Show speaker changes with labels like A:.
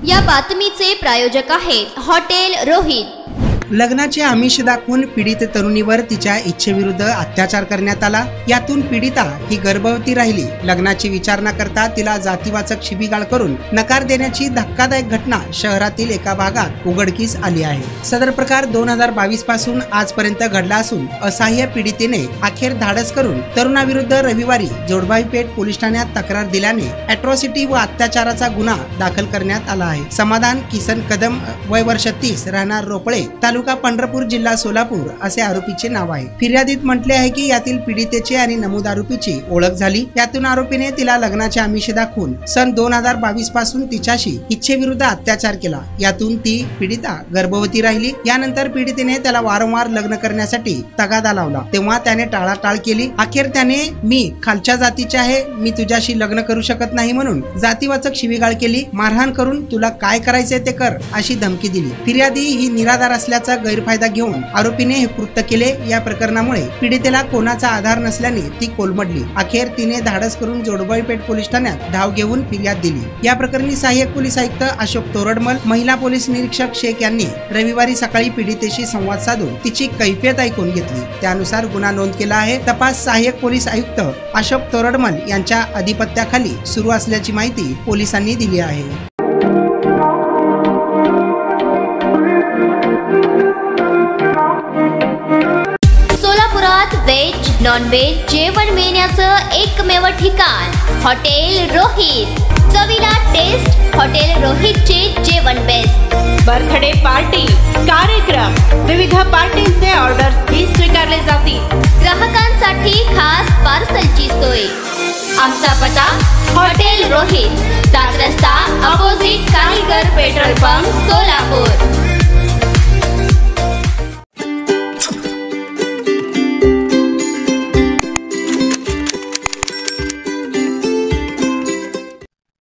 A: या बातमीचे प्रायोजक आहेत हॉटेल रोहित।
B: लग्नाचे आमिष दाखवून पीडित तरुणीवर तिच्या इच्छेविरुद्ध अत्याचार करण्यात आला। यातून पीडिता ही गर्भवती राहिली। लग्नाची विचारणा करता तिला जातीवाचक शिवीगाळ करून नकार देण्याची धक्कादायक घटना शहरातील एका भागात उघडकीस आली आहे। सदर प्रकार 2022 पासून आजपर्यंत घडला असून असहाय्य पीडितेने अखेर धाडस करून तरुणाविरुद्ध रविवारी जोडबाई पेठ पोलीस ठाण्यात तक्रार दिल्याने अॅट्रॉसिटी व अत्याचाराचा गुन्हा दाखल करण्यात आला आहे। समाधान किसन कदम, वय वर्ष 30, राहणार रोपळे, तालुका पंढरपूर, जिल्हा सोलापूर असे आरोपीचे नाव आहे। फिर्यादीत म्हटले आहे की यातील पीडितेची आणि नमूद आरोपीची ओळख झाली। यातून आरोपीने तिला लग्नाचे आमिष दाखवून सन 2022 पासून तिच्याशी इच्छेविरुद्ध अत्याचार केला। यातून ती पीडिता गर्भवती राहिली। यानंतर पीडितेने त्याला वारंवार लग्न करण्यासाठी तगादा लावला, तेव्हा त्याने टाळाटाळ केली। अखेर त्याने मी खालच्या जातीचे आहे, मी तुझ्याशी लग्न करू शकत नाही म्हणून जातीवाचक शिवीगाळ केली। मारहाण करून तुला काय करायचे ते कर अशी धमकी दिली। फिर्यादी ही निराधार असल्याचा गैरफायदा घेऊन आरोपीने हे कृत्य केले। या प्रकरणामुळे पीडितेला कोणाचा आधार नसल्याने ती कोलमडली। अखेर तिने धाडस करून जोडबाई पेठ पोलीस ठाण्यात धाव घेऊन फिर्याद दिली। या प्रकरणी सहाय्यक पोलीस आयुक्त अशोक तोरडमल, महिला पोलीस निरीक्षक शेख यांनी रविवारी सकाळी पीडितेशी संवाद साधून तिची कैफियत ऐकून घेतली। त्यानुसार गुन्हा नोंद केला आहे। तपास सहाय्यक पोलीस आयुक्त अशोक तोरडमल यांच्या अधिपत्याखाली सुरू असल्याची माहिती पोलिसांनी दिली आहे।
A: सोलापुरात व्हेज नॉन व्हेज जेवण मिळण्याचं एकमेव ठिकाण हॉटेल रोहित। चवीला टेस्ट, हॉटेल रोहितचे जेवण बेस्ट।
C: बर्थडे पार्टी, कार्यक्रम, विविध पार्टींचे ऑर्डर्स ही स्वीकारले जातील।
A: ग्राहकांसाठी खास पार्सलची सोय। आमचा पत्ता हॉटेल रोहित, दात रस्ता, अपोजिट कारीगर पेट्रोल पंप, सोलापूर।